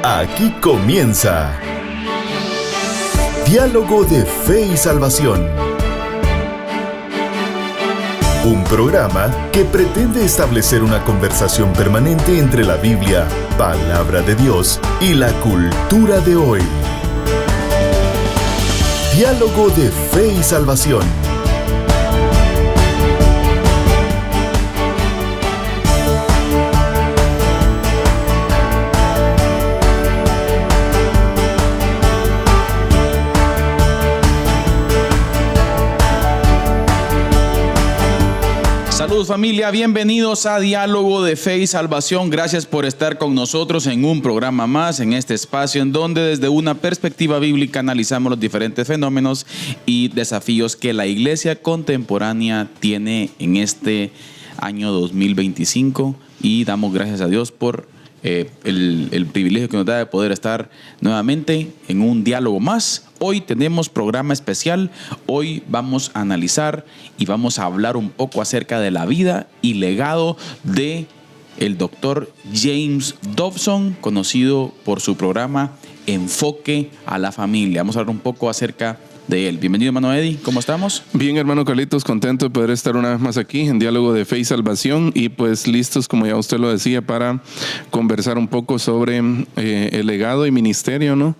Aquí comienza Diálogo de Fe y Salvación. Un programa que pretende establecer una conversación permanente entre la Biblia, palabra de Dios, y la cultura de hoy. Diálogo de Fe y Salvación. Saludos familia, bienvenidos a Diálogo de Fe y Salvación. Gracias por estar con nosotros en un programa más, en este espacio en donde desde una perspectiva bíblica analizamos los diferentes fenómenos y desafíos que la iglesia contemporánea tiene en este año 2025 y damos gracias a Dios por el privilegio que nos da de poder estar nuevamente en un diálogo más. Hoy tenemos programa especial. Hoy vamos a analizar y vamos a hablar un poco acerca de la vida y legado de el doctor James Dobson, conocido por su programa Enfoque a la Familia. Vamos a hablar un poco acerca de él. Bienvenido, hermano Eddie. ¿Cómo estamos? Bien, hermano Carlitos, contento de poder estar una vez más aquí en Diálogo de Fe y Salvación y pues listos, como ya usted lo decía, para conversar un poco sobre el legado y ministerio, ¿no?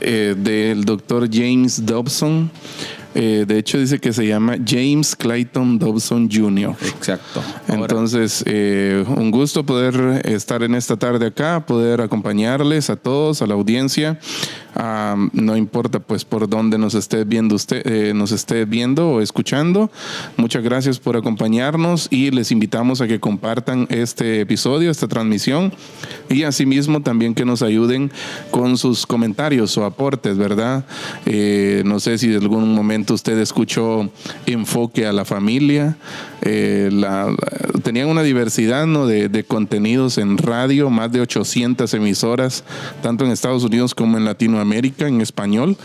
Del doctor James Dobson. De hecho dice que se llama James Clayton Dobson Jr. Exacto. Entonces, un gusto poder estar en esta tarde acá, poder acompañarles a todos, a la audiencia. No importa pues por dónde nos esté viendo usted, nos esté viendo o escuchando. Muchas gracias por acompañarnos y les invitamos a que compartan este episodio, esta transmisión, y asimismo también que nos ayuden con sus comentarios o aportes, ¿verdad? No sé si de algún momento usted escuchó Enfoque a la Familia. Tenían una diversidad, ¿no?, de contenidos en radio, más de 800 emisoras, tanto en Estados Unidos como en Latinoamérica, en español.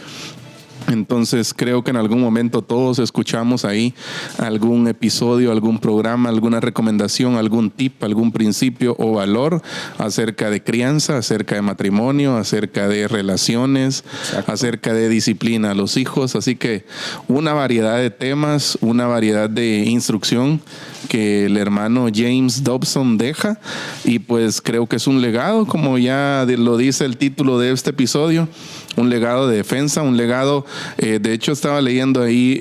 Entonces creo que en algún momento todos escuchamos ahí algún episodio, algún programa, alguna recomendación, algún tip, algún principio o valor acerca de crianza, acerca de matrimonio, acerca de relaciones, exacto, acerca de disciplina a los hijos. Así que una variedad de temas, una variedad de instrucción que el hermano James Dobson deja, y pues creo que es un legado, como ya lo dice el título de este episodio, un legado de defensa, un legado. De hecho estaba leyendo ahí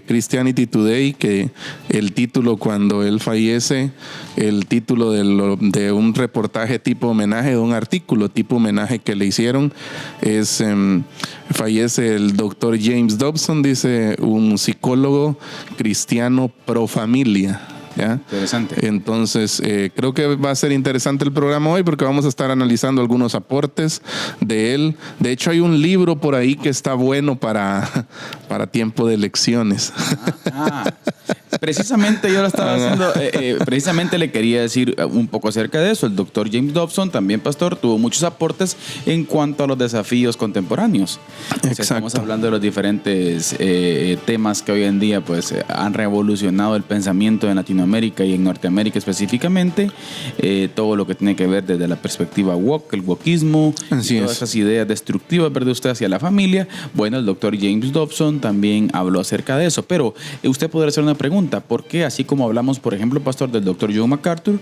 Christianity Today, que el título cuando él fallece, el título de un reportaje tipo homenaje, de un artículo tipo homenaje que le hicieron, es fallece el doctor James Dobson, dice, un psicólogo cristiano pro familia. ¿Ya? Interesante. Entonces, creo que va a ser interesante el programa hoy porque vamos a estar analizando algunos aportes de él. De hecho, hay un libro por ahí que está bueno para tiempo de elecciones. Precisamente yo lo estaba haciendo, precisamente le quería decir un poco acerca de eso. El doctor James Dobson, también pastor, tuvo muchos aportes en cuanto a los desafíos contemporáneos. O sea, estamos hablando de los diferentes temas que hoy en día pues han revolucionado el pensamiento en Latinoamérica y en Norteamérica específicamente. Todo lo que tiene que ver desde la perspectiva woke, el wokismo, todas esas ideas destructivas, ¿verdad?, usted hacia la familia. Bueno, el doctor James Dobson también habló acerca de eso. Pero usted podrá hacer una pregunta. ¿Por qué? Así como hablamos, por ejemplo, pastor, del doctor John MacArthur,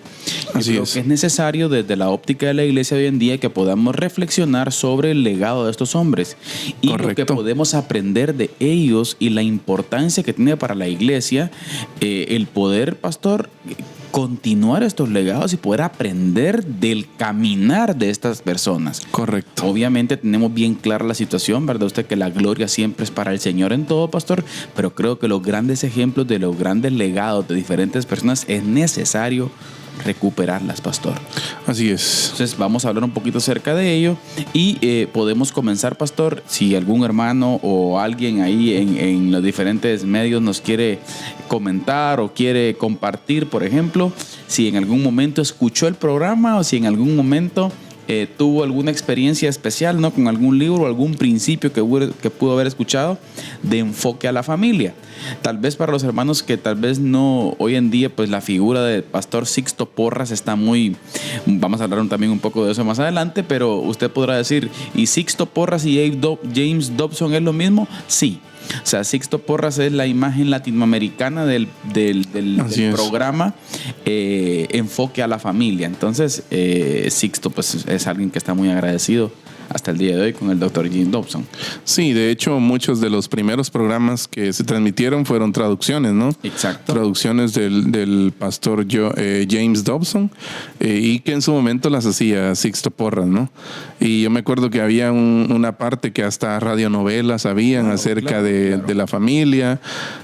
yo creo que es necesario desde la óptica de la iglesia hoy en día que podamos reflexionar sobre el legado de estos hombres y lo que podemos aprender de ellos y la importancia que tiene para la iglesia el poder, pastor, continuar estos legados y poder aprender del caminar de estas personas. Correcto. Obviamente tenemos bien clara la situación, ¿verdad? Usted que la gloria siempre es para el Señor en todo, pastor, pero creo que los grandes ejemplos de los grandes legados de diferentes personas es necesario recuperarlas, pastor. Así es. Entonces vamos a hablar un poquito acerca de ello y podemos comenzar, pastor, si algún hermano o alguien ahí en los diferentes medios nos quiere comentar o quiere compartir, por ejemplo, si en algún momento escuchó el programa o si en algún momento tuvo alguna experiencia especial, ¿no? Con algún libro o algún principio que pudo haber escuchado de enfoque a la familia. Tal vez para los hermanos que tal vez no, hoy en día, pues la figura del pastor Sixto Porras está muy, vamos a hablar también un poco de eso más adelante, pero usted podrá decir, ¿y Sixto Porras y James Dobson es lo mismo? Sí. O sea, Sixto Porras es la imagen latinoamericana del programa Enfoque a la Familia. Entonces, Sixto pues es alguien que está muy agradecido hasta el día de hoy con el Dr. James Dobson. Sí, de hecho, muchos de los primeros programas que se transmitieron fueron traducciones, ¿no? Exacto. Traducciones del pastor James Dobson, y que en su momento las hacía Sixto Porras, ¿no? Y yo me acuerdo que había una parte que hasta radionovelas habían acerca de la familia.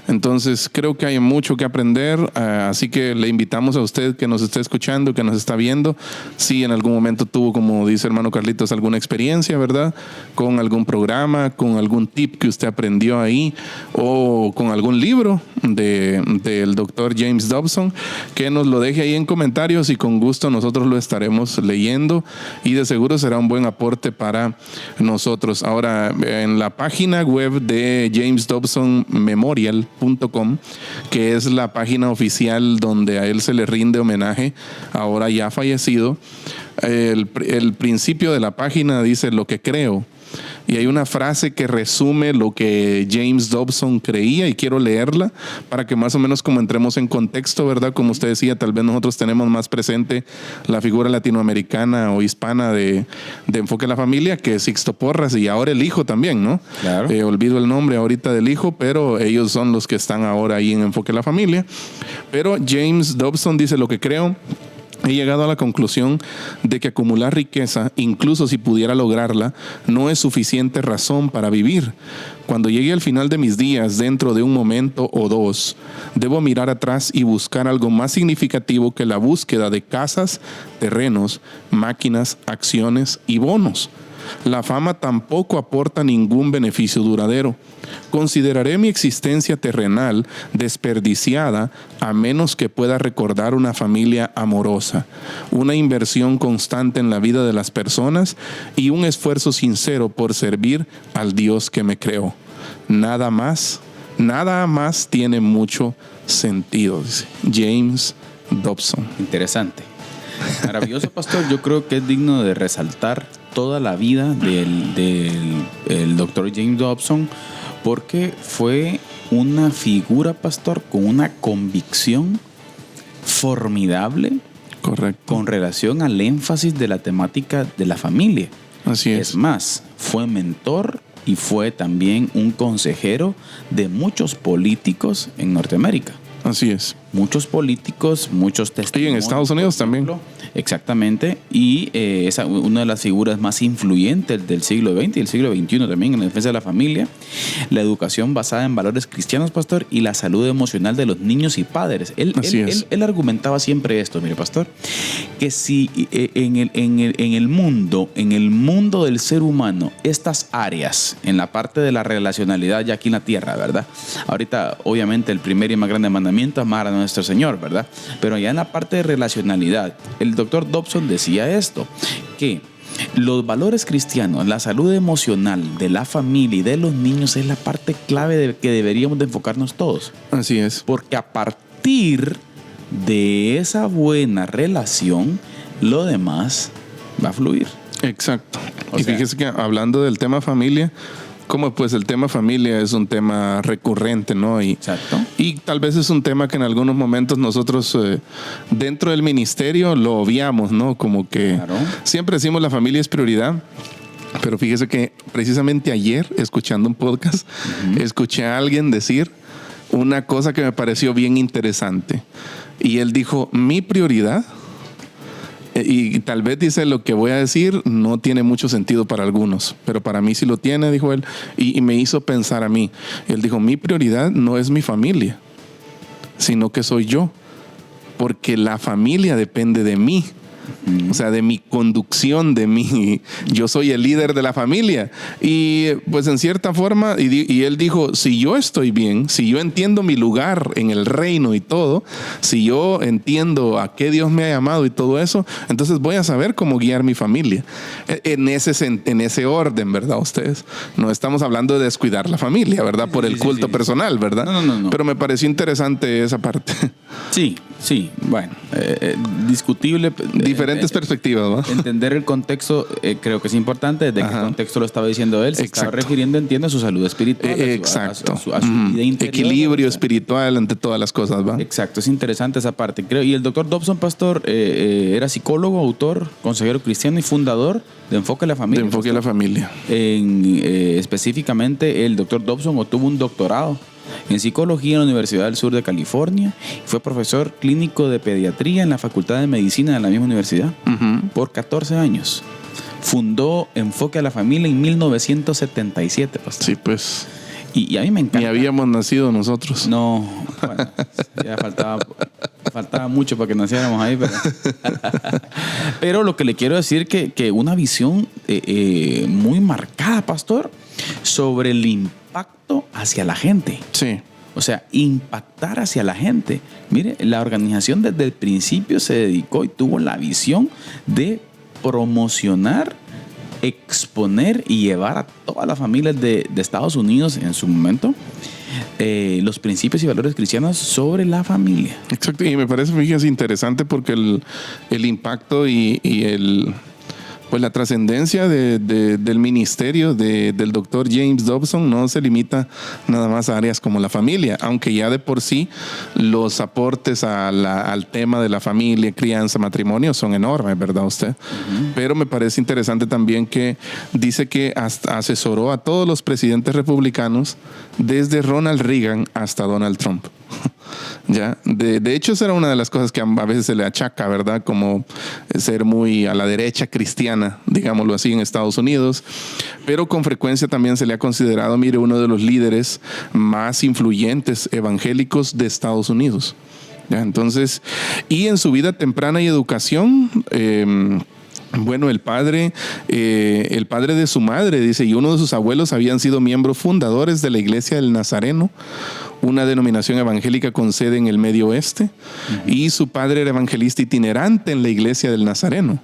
Entonces, creo que hay mucho que aprender, así que le invitamos a usted que nos esté escuchando, que nos está viendo, si en algún momento tuvo, como dice hermano Carlitos, alguna experiencia, ¿verdad? Con algún programa, con algún tip que usted aprendió ahí, o con algún libro del Dr. James Dobson, que nos lo deje ahí en comentarios y con gusto nosotros lo estaremos leyendo y de seguro será un buen aporte para nosotros. Ahora, en la página web de jamesdobsonmemorial.com, que es la página oficial donde a él se le rinde homenaje, ahora ya fallecido, el principio de la página dice lo que creo, y hay una frase que resume lo que James Dobson creía, y quiero leerla para que más o menos como entremos en contexto, ¿verdad? Como usted decía, tal vez nosotros tenemos más presente la figura latinoamericana o hispana de Enfoque a la Familia, que es Sixto Porras, y ahora el hijo también, ¿no? Claro. Olvido el nombre ahorita del hijo, pero ellos son los que están ahora ahí en Enfoque a la Familia. Pero James Dobson dice lo que creo. He llegado a la conclusión de que acumular riqueza, incluso si pudiera lograrla, no es suficiente razón para vivir. Cuando llegue al final de mis días, dentro de un momento o dos, debo mirar atrás y buscar algo más significativo que la búsqueda de casas, terrenos, máquinas, acciones y bonos. La fama tampoco aporta ningún beneficio duradero. Consideraré mi existencia terrenal desperdiciada a menos que pueda recordar una familia amorosa, una inversión constante en la vida de las personas y un esfuerzo sincero por servir al Dios que me creó. Nada más tiene mucho sentido, dice James Dobson. Interesante. Maravilloso, pastor. Yo creo que es digno de resaltar toda la vida del Dr. James Dobson, porque fue una figura, pastor, con una convicción formidable. Correcto. Con relación al énfasis de la temática de la familia. Así es. Es más, fue mentor y fue también un consejero de muchos políticos en Norteamérica. Así es. Muchos políticos, muchos testimonios. Y en Estados Unidos también. Exactamente. Y es una de las figuras más influyentes del siglo XX y el siglo XXI también en la defensa de la familia, la educación basada en valores cristianos, pastor, y la salud emocional de los niños y padres. Él argumentaba siempre esto, mire, pastor, que si en el mundo del ser humano, estas áreas, en la parte de la relacionalidad ya aquí en la tierra, ¿verdad? Ahorita, obviamente, el primer y más grande mandamiento, amar a nuestro Señor, ¿verdad? Pero ya en la parte de relacionalidad, el Dr. Dobson decía esto, que los valores cristianos, la salud emocional de la familia y de los niños es la parte clave de que deberíamos de enfocarnos todos. Así es. Porque a partir de esa buena relación, lo demás va a fluir. Exacto. Y fíjese que hablando del tema familia, como pues el tema familia es un tema recurrente, ¿no? Exacto. Y tal vez es un tema que en algunos momentos nosotros dentro del ministerio lo obviamos, ¿no? Como que siempre decimos la familia es prioridad. Pero fíjese que precisamente ayer, escuchando un podcast, escuché a alguien decir una cosa que me pareció bien interesante. Y él dijo, mi prioridad, y tal vez dice lo que voy a decir no tiene mucho sentido para algunos, pero para mí sí lo tiene, dijo él, y me hizo pensar a mí. Él dijo, mi prioridad no es mi familia, sino que soy yo, porque la familia depende de mí. O sea, de mi conducción, yo soy el líder de la familia. Y pues en cierta forma, y él dijo, si yo estoy bien, si yo entiendo mi lugar en el reino y todo, si yo entiendo a qué Dios me ha llamado y todo eso, entonces voy a saber cómo guiar mi familia. En ese orden, ¿verdad? Ustedes no estamos hablando de descuidar la familia, ¿verdad? Por el culto personal, ¿verdad? No. Pero me pareció interesante esa parte. Sí, bueno, discutible. Diferentes perspectivas, ¿no? Entender el contexto creo que es importante. ¿Desde qué contexto lo estaba diciendo él? Se estaba refiriendo, entiendo, a su salud espiritual. Exacto. A su vida interior. Equilibrio espiritual ante todas las cosas, ¿va? Exacto, es interesante esa parte. Creo. Y el doctor Dobson, pastor, era psicólogo, autor, consejero cristiano y fundador de Enfoque a la Familia. De Enfoque a la Familia. Específicamente, el doctor Dobson obtuvo un doctorado en psicología en la Universidad del Sur de California. Fue profesor clínico de pediatría en la Facultad de Medicina de la misma universidad por 14 años. Fundó Enfoque a la Familia en 1977, pastor. Sí, pues. Y a mí me encanta. Ni habíamos nacido nosotros. No, bueno, ya faltaba mucho para que naciéramos ahí, pero lo que le quiero decir que una visión muy marcada, pastor, sobre el impacto hacia la gente. Sí. O sea, impactar hacia la gente. Mire, la organización desde el principio se dedicó y tuvo la visión de promocionar, exponer y llevar a todas las familias de Estados Unidos en su momento los principios y valores cristianos sobre la familia. Exacto, y me parece, fíjense, interesante porque el impacto y pues la trascendencia del ministerio del doctor James Dobson no se limita nada más a áreas como la familia, aunque ya de por sí los aportes al tema de la familia, crianza, matrimonio son enormes, ¿verdad usted? Pero me parece interesante también que dice que asesoró a todos los presidentes republicanos desde Ronald Reagan hasta Donald Trump. ¿Ya? De hecho, esa era una de las cosas que a veces se le achaca, ¿verdad? Como ser muy a la derecha cristiana, digámoslo así, en Estados Unidos. Pero con frecuencia también se le ha considerado, mire, uno de los líderes más influyentes evangélicos de Estados Unidos. ¿Ya? Entonces, y en su vida temprana y educación, bueno, el padre de su madre, dice, y uno de sus abuelos habían sido miembros fundadores de la Iglesia del Nazareno, una denominación evangélica con sede en el Medio Oeste, y su padre era evangelista itinerante en la Iglesia del Nazareno.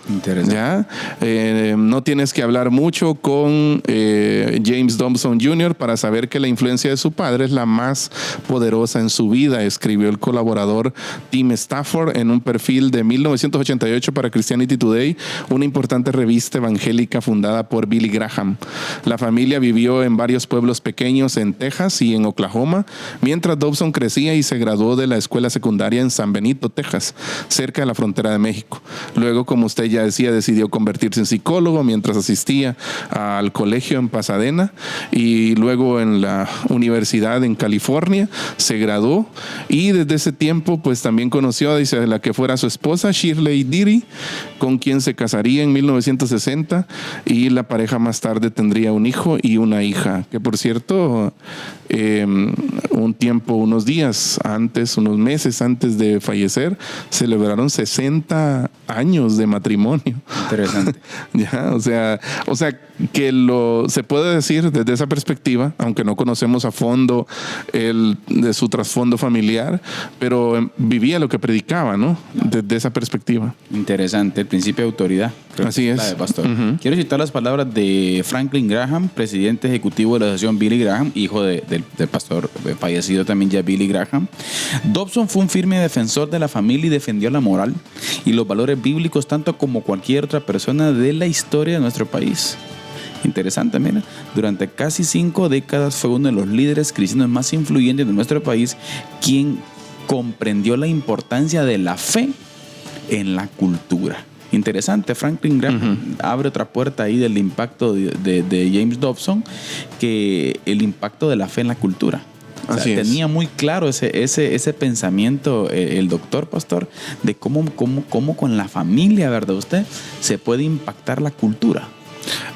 Interesante. ¿Ya? No tienes que hablar mucho con James Dobson Jr. para saber que la influencia de su padre es la más poderosa en su vida, escribió el colaborador Tim Stafford en un perfil de 1988 para Christianity Today, una importante revista evangélica fundada por Billy Graham. La familia vivió en varios pueblos pequeños en Texas y en Oklahoma, mientras Dobson crecía y se graduó de la escuela secundaria en San Benito, Texas, cerca de la frontera de México. Luego, como usted ya decía, decidió convertirse en psicólogo mientras asistía al colegio en Pasadena, y luego en la universidad en California se graduó, y desde ese tiempo pues también conoció, dice, a la que fuera su esposa, Shirley Deary, con quien se casaría en 1960, y la pareja más tarde tendría un hijo y una hija, que por cierto unos meses antes de fallecer, celebraron 60 años de matrimonio. Interesante. Ya, o sea que se puede decir desde esa perspectiva, aunque no conocemos a fondo de su trasfondo familiar, pero vivía lo que predicaba, ¿no? Desde esa perspectiva. Interesante, el principio de autoridad. Así es. Pastor. Quiero citar las palabras de Franklin Graham, presidente ejecutivo de la asociación Billy Graham, hijo del pastor fallecido también ya Billy Graham. Dobson fue un firme defensor de la familia y defendió la moral y los valores bíblicos tanto como cualquier otra persona de la historia de nuestro país. Interesante, mira. Durante casi 5 décadas fue uno de los líderes cristianos más influyentes de nuestro país, quien comprendió la importancia de la fe en la cultura. Interesante, Franklin Graham abre otra puerta ahí del impacto de James Dobson, que el impacto de la fe en la cultura. O sea, tenía muy claro ese pensamiento el doctor pastor de cómo con la familia, ¿verdad usted? Se puede impactar la cultura.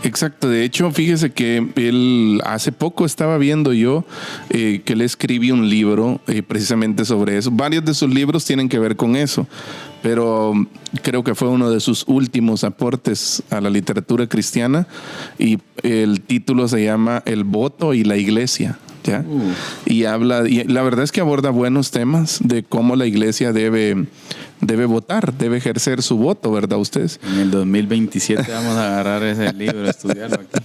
Exacto, de hecho, fíjese que él hace poco estaba viendo yo que él escribió un libro precisamente sobre eso. Varios de sus libros tienen que ver con eso, pero creo que fue uno de sus últimos aportes a la literatura cristiana, y el título se llama El voto y la iglesia. ¿Ya? Y la verdad es que aborda buenos temas de cómo la iglesia debe votar, debe ejercer su voto, ¿verdad ustedes? En el 2027 vamos a agarrar ese libro, a estudiarlo aquí.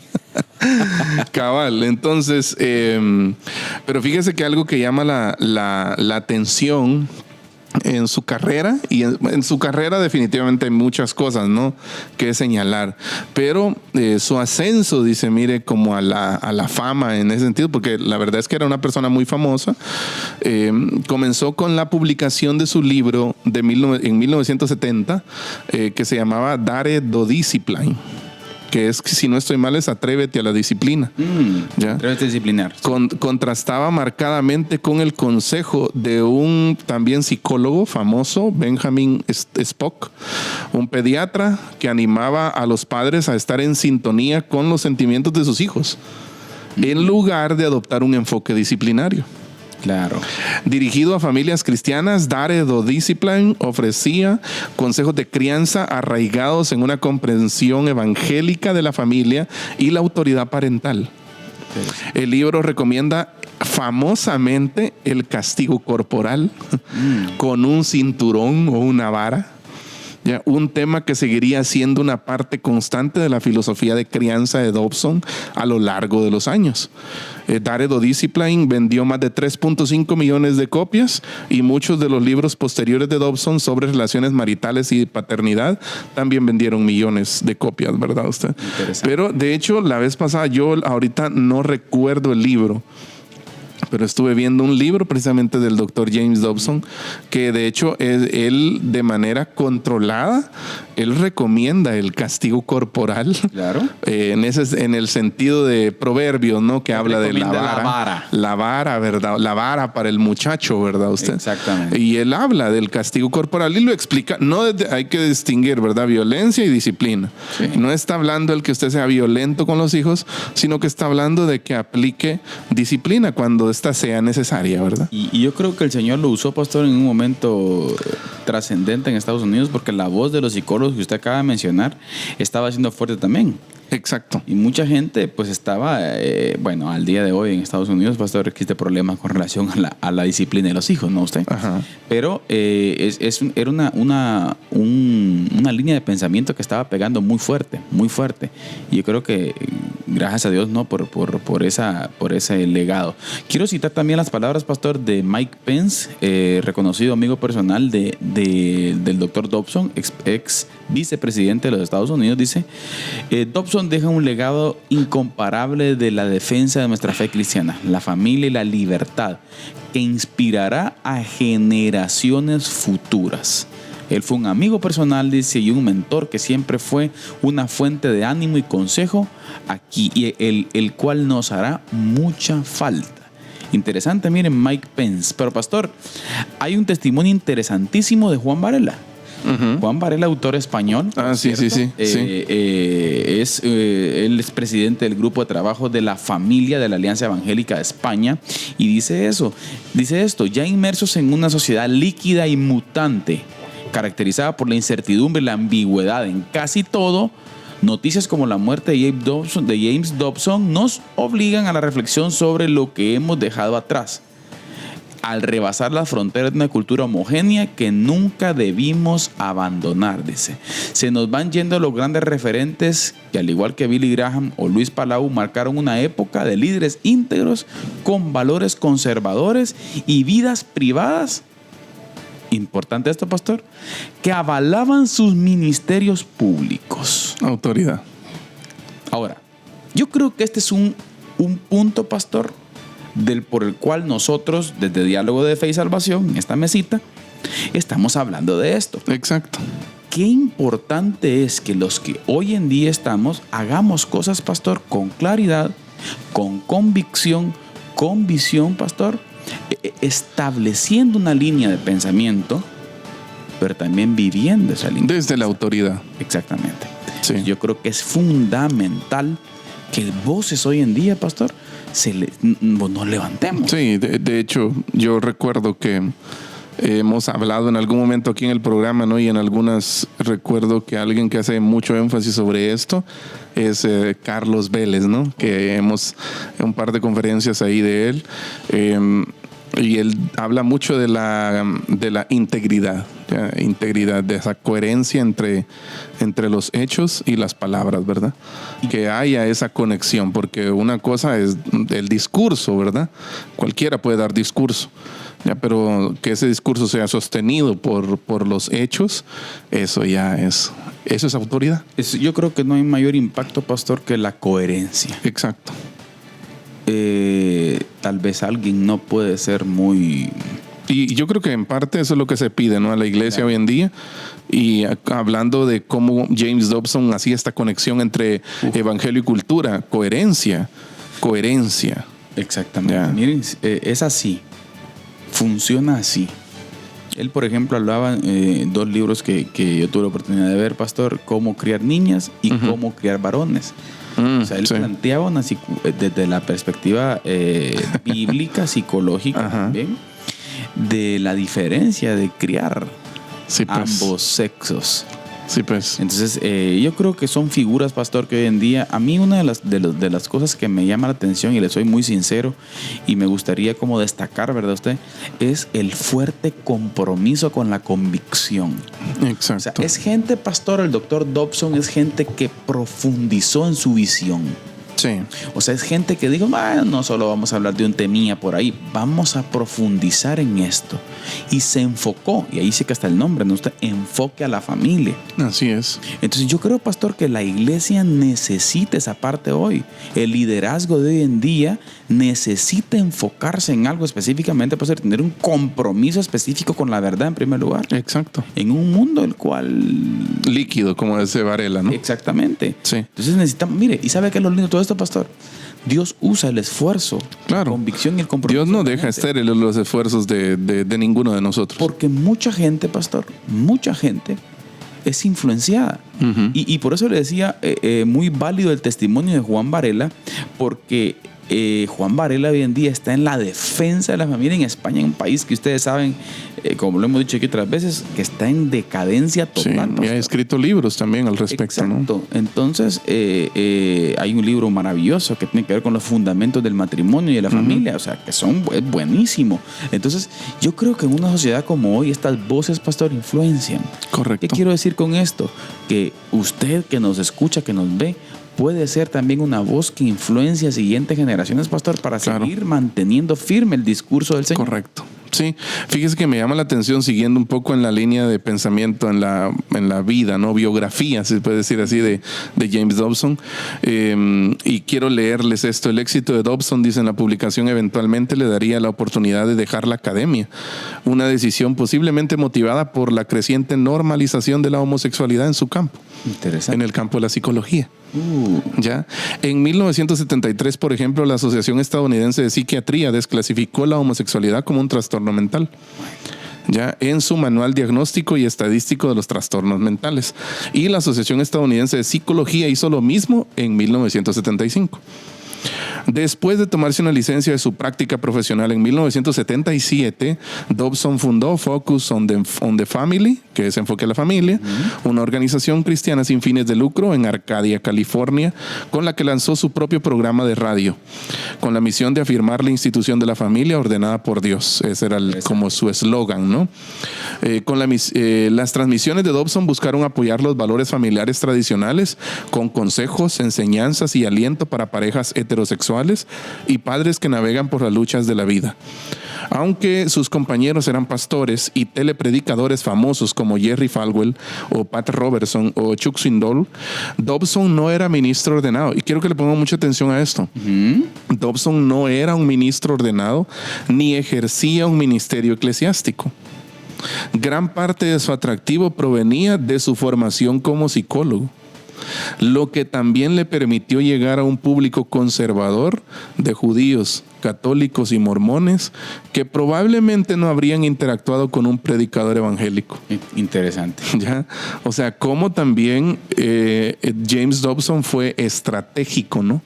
Cabal, entonces, pero fíjese que algo que llama la atención en su carrera, y en su carrera definitivamente hay muchas cosas, ¿no?, que señalar, pero su ascenso, dice, mire, como a la fama en ese sentido, porque la verdad es que era una persona muy famosa. Comenzó con la publicación de su libro en 1970, que se llamaba Dare do Discipline, que es, si no estoy mal, es Atrévete a la disciplina. ¿Ya? Atrévete a disciplinar. Contrastaba marcadamente con el consejo de un también psicólogo famoso, Benjamin Spock, un pediatra que animaba a los padres a estar en sintonía con los sentimientos de sus hijos, en lugar de adoptar un enfoque disciplinario. Claro. Dirigido a familias cristianas, Dare do Discipline ofrecía consejos de crianza arraigados en una comprensión evangélica de la familia y la autoridad parental. El libro recomienda famosamente el castigo corporal con un cinturón o una vara. Ya, un tema que seguiría siendo una parte constante de la filosofía de crianza de Dobson a lo largo de los años. Dare do Discipline vendió más de 3.5 millones de copias, y muchos de los libros posteriores de Dobson sobre relaciones maritales y paternidad también vendieron millones de copias, ¿verdad usted? Pero de hecho, la vez pasada, yo ahorita no recuerdo el libro, pero estuve viendo un libro precisamente del doctor James Dobson, que de hecho él, de manera controlada, él recomienda el castigo corporal. Claro. En el sentido de Proverbios, ¿no?, que habla de la vara. La vara, ¿verdad? La vara para el muchacho, ¿verdad usted? Exactamente. Y él habla del castigo corporal y lo explica. No hay que distinguir, ¿verdad?, violencia y disciplina. Sí. No está hablando el que usted sea violento con los hijos, sino que está hablando de que aplique disciplina cuando esta sea necesaria, ¿verdad? Y yo creo que el Señor lo usó, pastor, en un momento trascendente en Estados Unidos, porque la voz de los psicólogos que usted acaba de mencionar estaba siendo fuerte también. Exacto. Y mucha gente pues estaba, al día de hoy en Estados Unidos, pastor, existe problemas con relación a la disciplina de los hijos, ¿no usted? Ajá. Pero era una línea de pensamiento que estaba pegando muy fuerte, muy fuerte. Y yo creo que gracias a Dios, ¿no?, por ese legado. Quiero citar también las palabras, pastor, de Mike Pence, reconocido amigo personal del doctor Dobson, ex vicepresidente de los Estados Unidos. Dice, Dobson deja un legado incomparable de la defensa de nuestra fe cristiana, la familia y la libertad, que inspirará a generaciones futuras. Él fue un amigo personal, dice, y un mentor que siempre fue una fuente de ánimo y consejo aquí, y el cual nos hará mucha falta. Interesante, miren, Mike Pence. Pero, pastor, hay un testimonio interesantísimo de Juan Varela. Uh-huh. Juan Varela, autor español. Sí. Él es presidente del grupo de trabajo de la familia de la Alianza Evangélica de España, y dice esto: ya inmersos en una sociedad líquida y mutante, caracterizada por la incertidumbre y la ambigüedad en casi todo, noticias como la muerte de James Dobson nos obligan a la reflexión sobre lo que hemos dejado atrás, al rebasar las fronteras de una cultura homogénea que nunca debimos abandonar, dice. Se nos van yendo los grandes referentes que, al igual que Billy Graham o Luis Palau, marcaron una época de líderes íntegros con valores conservadores y vidas privadas, importante esto, pastor, que avalaban sus ministerios públicos. Autoridad. Ahora, yo creo que este es un punto, pastor, por el cual nosotros, desde Diálogo de Fe y Salvación, en esta mesita, estamos hablando de esto. Exacto. Qué importante es que los que hoy en día hagamos cosas, pastor, con claridad, con convicción, con visión, pastor, estableciendo una línea de pensamiento, pero también viviendo esa línea. Desde la autoridad. Exactamente. Sí. Yo creo que es fundamental que voces hoy en día, pastor, nos levantemos. Sí, de hecho, yo recuerdo que hemos hablado en algún momento aquí en el programa, ¿no? Y en algunas recuerdo que alguien que hace mucho énfasis sobre esto es Carlos Vélez, ¿no? Que hemos un par de conferencias ahí de él. Y él habla mucho de la integridad, integridad, de esa coherencia entre los hechos y las palabras, ¿verdad? Que haya esa conexión, porque una cosa es el discurso, ¿verdad? Cualquiera puede dar discurso, ¿ya? Pero que ese discurso sea sostenido por los hechos, eso es autoridad. Yo creo que no hay mayor impacto, pastor, que la coherencia. Exacto. Tal vez alguien no puede ser muy... Y yo creo que en parte eso es lo que se pide, ¿no? A la iglesia hoy en día. Y hablando de cómo James Dobson hacía esta conexión entre evangelio y cultura, coherencia. Exactamente. Ya. Miren, es así. Funciona así. Él, por ejemplo, hablaba en 2 libros que yo tuve la oportunidad de ver, pastor, cómo criar niñas y cómo criar varones. O sea, él planteaba desde la perspectiva bíblica, psicológica también, de la diferencia de criar ambos sexos. Sí, pues. Entonces, yo creo que son figuras, pastor, que hoy en día, a mí una de las cosas que me llama la atención, y le soy muy sincero, y me gustaría como destacar, ¿verdad usted? Es el fuerte compromiso con la convicción. Exacto. O sea, es gente, pastor, el doctor Dobson es gente que profundizó en su visión. Sí. O sea, es gente que digo, no solo vamos a hablar de un temilla por ahí, vamos a profundizar en esto. Y se enfocó, y ahí sí que está el nombre, ¿no? Usted enfoque a la familia. Así es. Entonces yo creo, pastor, que la iglesia necesita esa parte hoy. El liderazgo de hoy en día necesita enfocarse en algo específicamente, pastor, tener un compromiso específico con la verdad en primer lugar. Exacto. En un mundo el cual... líquido, como dice Varela, ¿no? Exactamente. Sí. Entonces necesitamos, mire, ¿y sabe qué es lo lindo de todo esto, pastor? Dios usa el esfuerzo, la convicción y el compromiso. Dios no deja estériles los esfuerzos de ninguno de nosotros. Porque mucha gente, pastor, mucha gente es influenciada. Y por eso le decía, muy válido el testimonio de Juan Varela, porque Juan Varela hoy en día está en la defensa de la familia en España, en un país que ustedes saben, como lo hemos dicho aquí otras veces, que está en decadencia total. Sí, y ha escrito libros también al respecto. Exacto. ¿No? Entonces, hay un libro maravilloso que tiene que ver con los fundamentos del matrimonio y de la familia, o sea, que es buenísimo. Entonces, yo creo que en una sociedad como hoy, estas voces, pastor, influencian. Correcto. ¿Qué quiero decir con esto? Que usted que nos escucha, que nos ve, puede ser también una voz que influencia a siguientes generaciones, pastor, para seguir manteniendo firme el discurso del Señor. Correcto. Sí, fíjese que me llama la atención, siguiendo un poco en la línea de pensamiento en la vida, ¿no? Biografía, si se puede decir así, de James Dobson. Y quiero leerles esto. El éxito de Dobson, dice en la publicación, eventualmente le daría la oportunidad de dejar la academia. Una decisión posiblemente motivada por la creciente normalización de la homosexualidad en su campo. Interesante. En el campo de la psicología. ¿Ya? En 1973, por ejemplo, la Asociación Estadounidense de Psiquiatría desclasificó la homosexualidad como un trastorno mental, ya en su manual diagnóstico y estadístico de los trastornos mentales. Y la Asociación Estadounidense de Psicología hizo lo mismo en 1975. Después de tomarse una licencia de su práctica profesional en 1977, Dobson fundó Focus on the Family, que es Enfoque a la Familia, una organización cristiana sin fines de lucro en Arcadia, California, con la que lanzó su propio programa de radio, con la misión de afirmar la institución de la familia ordenada por Dios. Ese era como su eslogan, ¿no? Las transmisiones de Dobson buscaron apoyar los valores familiares tradicionales con consejos, enseñanzas y aliento para parejas heterosexuales y padres que navegan por las luchas de la vida. Aunque sus compañeros eran pastores y telepredicadores famosos como Jerry Falwell o Pat Robertson o Chuck Swindoll, Dobson no era ministro ordenado. Y quiero que le pongan mucha atención a esto. Dobson no era un ministro ordenado ni ejercía un ministerio eclesiástico. Gran parte de su atractivo provenía de su formación como psicólogo, lo que también le permitió llegar a un público conservador de judíos, católicos y mormones que probablemente no habrían interactuado con un predicador evangélico. Interesante. ¿Ya? O sea, cómo también James Dobson fue estratégico, ¿no?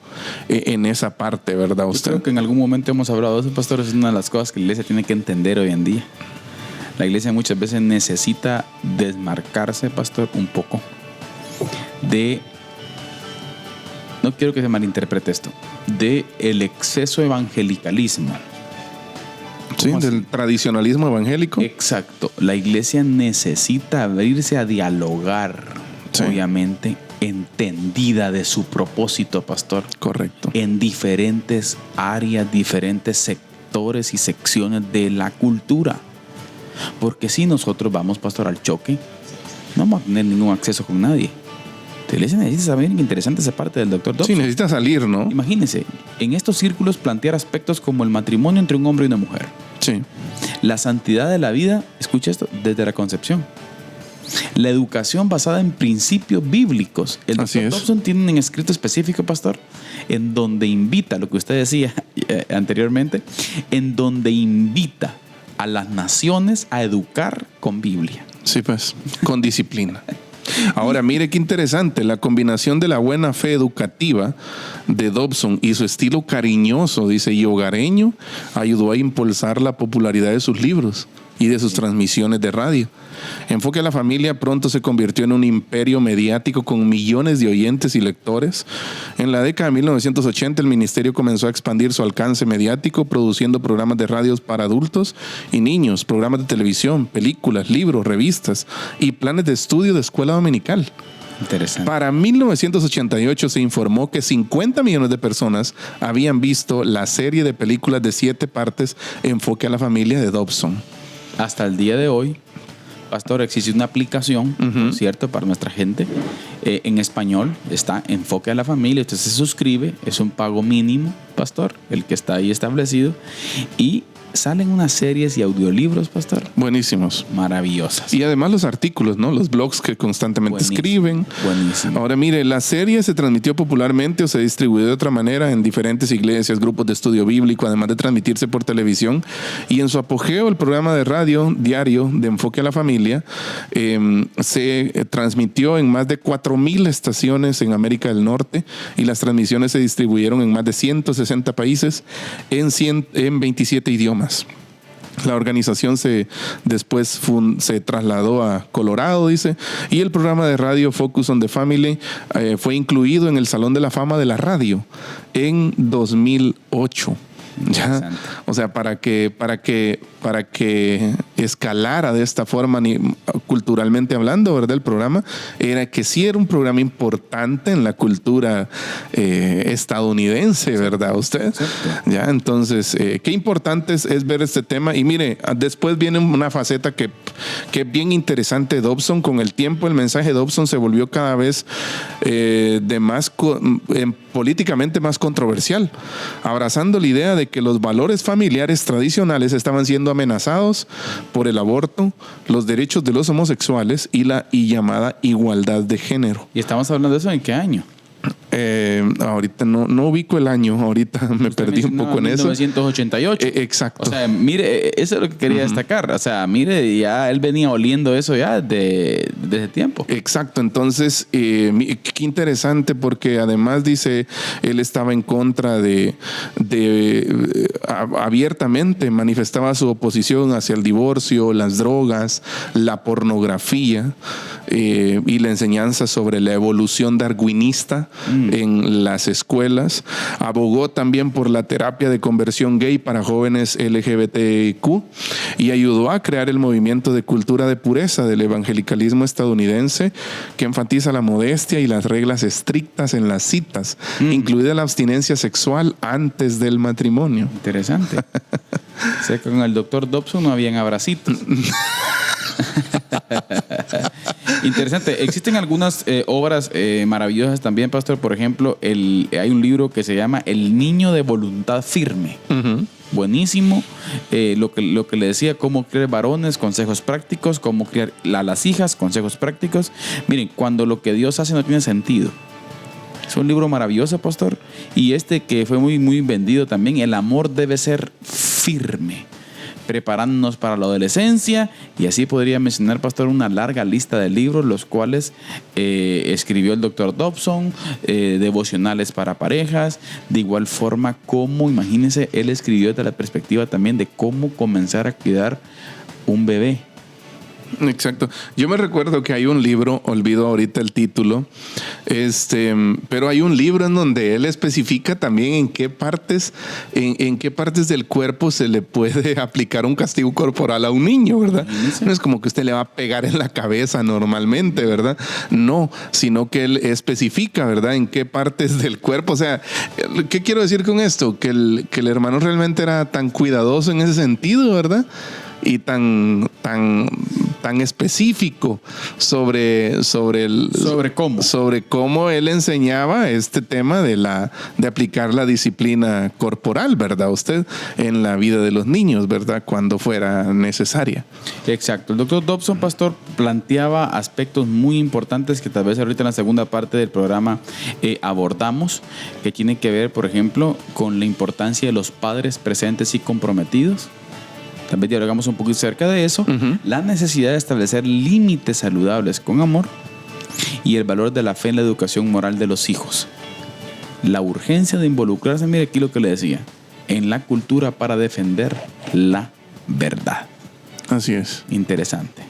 En esa parte, ¿verdad? Yo creo que en algún momento hemos hablado de eso, pastor. Es una de las cosas que la iglesia tiene que entender hoy en día. La iglesia muchas veces necesita desmarcarse, pastor, un poco de, no quiero que se malinterprete esto, de el exceso evangelicalismo. Sí, del tradicionalismo evangélico. Exacto. La iglesia necesita abrirse a dialogar, sí, obviamente, entendida de su propósito, pastor. Correcto. En diferentes áreas, diferentes sectores y secciones de la cultura. Porque si nosotros vamos, pastor, al choque, no vamos a tener ningún acceso con nadie. La iglesia necesita saber, interesante esa parte del Dr. Dobson. Sí, necesita salir, ¿no? Imagínense, en estos círculos plantear aspectos como el matrimonio entre un hombre y una mujer. Sí. La santidad de la vida, escucha esto, desde la concepción. La educación basada en principios bíblicos. El Dr. Dobson tiene un escrito específico, pastor, en donde invita, lo que usted decía anteriormente, en donde invita a las naciones a educar con Biblia. Sí, pues, con disciplina. Ahora, mire qué interesante, la combinación de la buena fe educativa de Dobson y su estilo cariñoso, dice, y hogareño, ayudó a impulsar la popularidad de sus libros y de sus transmisiones de radio. Enfoque a la Familia pronto se convirtió en un imperio mediático con millones de oyentes y lectores. En la década de 1980 el ministerio comenzó a expandir su alcance mediático, produciendo programas de radios para adultos y niños, programas de televisión, películas, libros, revistas y planes de estudio de escuela dominical. Interesante. Para 1988 se informó que 50 millones de personas habían visto la serie de películas de 7 partes Enfoque a la Familia de Dobson. Hasta el día de hoy, pastor, existe una aplicación, ¿cierto?, para nuestra gente. En español está Enfoque a la Familia. Usted se suscribe, es un pago mínimo, pastor, el que está ahí establecido. Y salen unas series y audiolibros, pastor. Buenísimos. Maravillosas. Y además los artículos, ¿no? Los blogs que constantemente escriben. Buenísimo. Ahora, mire, la serie se transmitió popularmente o se distribuyó de otra manera en diferentes iglesias, grupos de estudio bíblico, además de transmitirse por televisión. Y en su apogeo, el programa de radio diario de Enfoque a la Familia se transmitió en más de 4,000 estaciones en América del Norte y las transmisiones se distribuyeron en más de 160 países en 27 idiomas. La organización después se trasladó a Colorado, dice, y el programa de radio Focus on the Family fue incluido en el Salón de la Fama de la Radio en 2008. Ya, o sea, para que escalara de esta forma culturalmente hablando, ¿verdad? El programa era que sí era un programa importante en la cultura estadounidense, ¿verdad? Usted, ya, entonces, qué importante es ver este tema. Y mire, después viene una faceta que es bien interesante de Dobson. Con el tiempo, el mensaje de Dobson se volvió cada vez políticamente más controversial, abrazando la idea de que los valores familiares tradicionales estaban siendo amenazados por el aborto, los derechos de los homosexuales y la llamada igualdad de género. ¿Y estamos hablando de eso en qué año? Ahorita no ubico el año, ahorita me perdí un poco en eso. 1988. Exacto. O sea, mire, eso es lo que quería destacar. O sea, mire, ya él venía oliendo eso ya desde tiempo. Exacto. Entonces, qué interesante, porque además dice, él estaba en contra abiertamente manifestaba su oposición hacia el divorcio, las drogas, la pornografía y la enseñanza sobre la evolución darwinista en las escuelas. Abogó también por la terapia de conversión gay para jóvenes LGBTQ y ayudó a crear el movimiento de cultura de pureza del evangelicalismo estadounidense, que enfatiza la modestia y las reglas estrictas en las citas, incluida la abstinencia sexual antes del matrimonio. Interesante. Sé que con el Dr. Dobson no habían abracitos. Interesante. Existen algunas obras maravillosas también, pastor. Por ejemplo, hay un libro que se llama El niño de voluntad firme. Buenísimo. Lo que le decía, cómo criar varones, consejos prácticos, cómo criar a las hijas, consejos prácticos. Miren, cuando lo que Dios hace no tiene sentido. Es un libro maravilloso, pastor. Y que fue muy, muy vendido también, El amor debe ser firme, preparándonos para la adolescencia. Y así podría mencionar, pastor, una larga lista de libros, los cuales escribió el Dr. Dobson, devocionales para parejas. De igual forma, imagínense, él escribió desde la perspectiva también de cómo comenzar a cuidar un bebé. Exacto. Yo me recuerdo que hay un libro, olvido ahorita el título, pero hay un libro en donde él especifica también en qué partes del cuerpo se le puede aplicar un castigo corporal a un niño, ¿verdad? No es como que usted le va a pegar en la cabeza normalmente, ¿verdad? No, sino que él especifica, ¿verdad? En qué partes del cuerpo. O sea, ¿qué quiero decir con esto? Que el hermano realmente era tan cuidadoso en ese sentido, ¿verdad? Y tan específico sobre cómo él enseñaba este tema de aplicar la disciplina corporal, ¿verdad? Usted en la vida de los niños, ¿verdad? Cuando fuera necesaria. Exacto. El doctor Dobson, pastor, planteaba aspectos muy importantes que tal vez ahorita en la segunda parte del programa abordamos, que tienen que ver, por ejemplo, con la importancia de los padres presentes y comprometidos. También dialogamos un poquito acerca de eso. La necesidad de establecer límites saludables con amor y el valor de la fe en la educación moral de los hijos. La urgencia de involucrarse, mire aquí lo que le decía, en la cultura para defender la verdad. Así es. Interesante.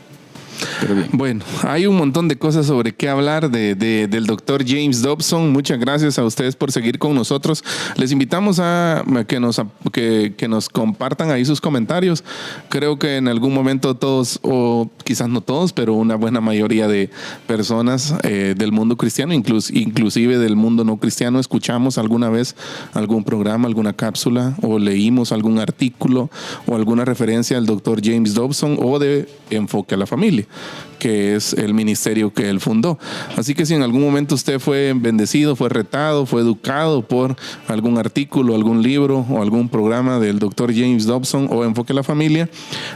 Pero bien. Bueno, hay un montón de cosas sobre qué hablar del doctor James Dobson. Muchas gracias a ustedes por seguir con nosotros. Les invitamos a que nos compartan ahí sus comentarios. Creo que en algún momento todos, o quizás no todos, pero una buena mayoría de personas del mundo cristiano, inclusive del mundo no cristiano, escuchamos alguna vez algún programa, alguna cápsula, o leímos algún artículo o alguna referencia al doctor James Dobson o de Enfoque a la Familia, que es el ministerio que él fundó. Así que si en algún momento usted fue bendecido, fue retado, fue educado por algún artículo, algún libro o algún programa del Dr. James Dobson o Enfoque a la Familia,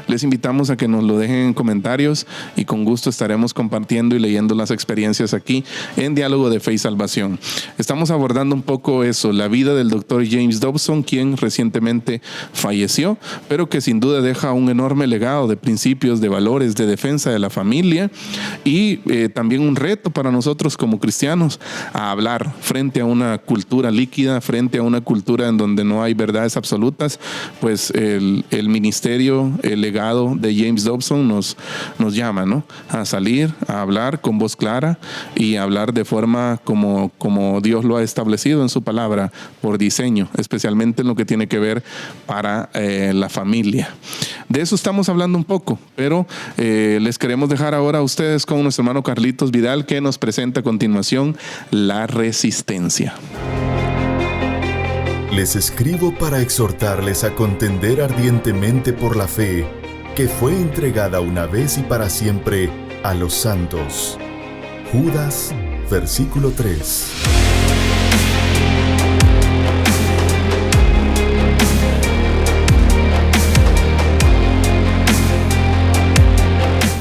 les invitamos a que nos lo dejen en comentarios y con gusto estaremos compartiendo y leyendo las experiencias aquí en Diálogo de Fe y Salvación. Estamos abordando un poco eso, la vida del Dr. James Dobson, quien recientemente falleció, pero que sin duda deja un enorme legado de principios, de valores, de defensa de la familia y también un reto para nosotros como cristianos a hablar frente a una cultura líquida, frente a una cultura en donde no hay verdades absolutas. Pues el ministerio, el legado de James Dobson nos llama, ¿no? A salir, a hablar con voz clara y a hablar de forma como Dios lo ha establecido en su palabra, por diseño, especialmente en lo que tiene que ver para la familia. De eso estamos hablando un poco, pero les queremos dejar ahora a ustedes con nuestro hermano Carlitos Vidal, que nos presenta a continuación La Resistencia. Les escribo para exhortarles a contender ardientemente por la fe que fue entregada una vez y para siempre a los santos. Judas, versículo 3.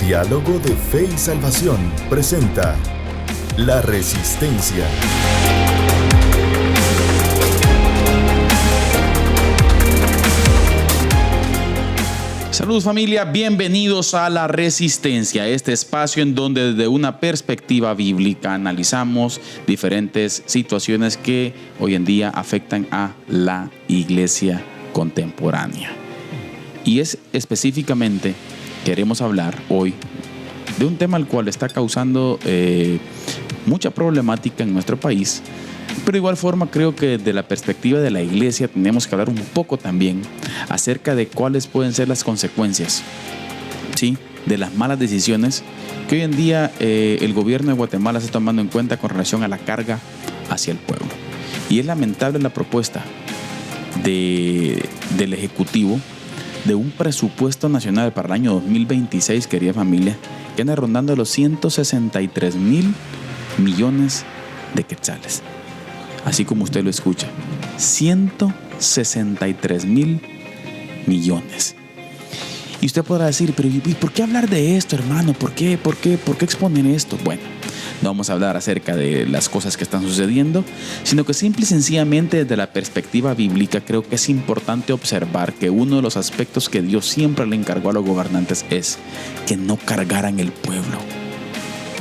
Diálogo de Fe y Salvación presenta La Resistencia. Saludos familia, bienvenidos a La Resistencia, este espacio en donde desde una perspectiva bíblica analizamos diferentes situaciones que hoy en día afectan a la iglesia contemporánea. Y es específicamente, queremos hablar hoy de un tema al cual está causando mucha problemática en nuestro país, pero de igual forma creo que desde la perspectiva de la iglesia tenemos que hablar un poco también acerca de cuáles pueden ser las consecuencias, ¿sí?, de las malas decisiones que hoy en día el gobierno de Guatemala está tomando en cuenta con relación a la carga hacia el pueblo. Y es lamentable la propuesta del Ejecutivo de un presupuesto nacional para el año 2026, querida familia, que anda rondando los 163 mil millones de quetzales. Así como usted lo escucha, 163 mil millones. Y usted podrá decir, pero ¿y por qué hablar de esto, hermano? ¿Por qué exponer esto? Bueno, no vamos a hablar acerca de las cosas que están sucediendo, sino que simple y sencillamente desde la perspectiva bíblica creo que es importante observar que uno de los aspectos que Dios siempre le encargó a los gobernantes es que no cargaran el pueblo.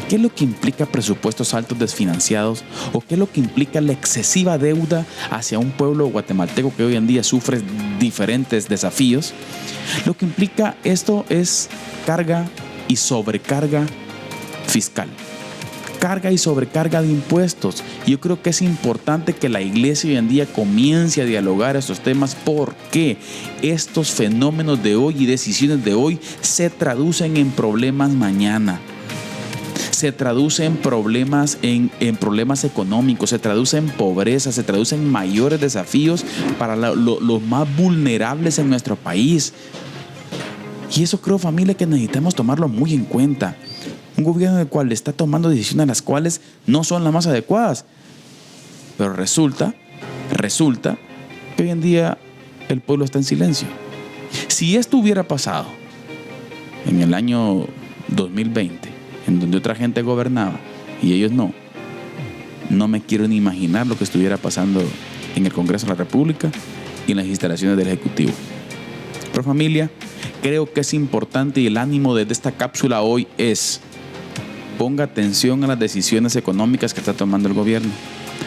¿Qué es lo que implica presupuestos altos desfinanciados? ¿O qué es lo que implica la excesiva deuda hacia un pueblo guatemalteco que hoy en día sufre diferentes desafíos? Lo que implica esto es carga y sobrecarga fiscal. Carga y sobrecarga de impuestos. Y yo creo que es importante que la iglesia hoy en día comience a dialogar estos temas, porque estos fenómenos de hoy y decisiones de hoy se traducen en problemas mañana. Se traduce en problemas, en problemas económicos, se traduce en pobreza, se traduce en mayores desafíos para los más vulnerables en nuestro país. Y eso creo, familia, que necesitamos tomarlo muy en cuenta. Un gobierno en el cual está tomando decisiones las cuales no son las más adecuadas. Pero resulta que hoy en día el pueblo está en silencio. Si esto hubiera pasado en el año 2020, en donde otra gente gobernaba y ellos no me quiero ni imaginar lo que estuviera pasando en el Congreso de la República y en las instalaciones del Ejecutivo. Pero familia, creo que es importante, y el ánimo de esta cápsula hoy es: ponga atención a las decisiones económicas que está tomando el gobierno.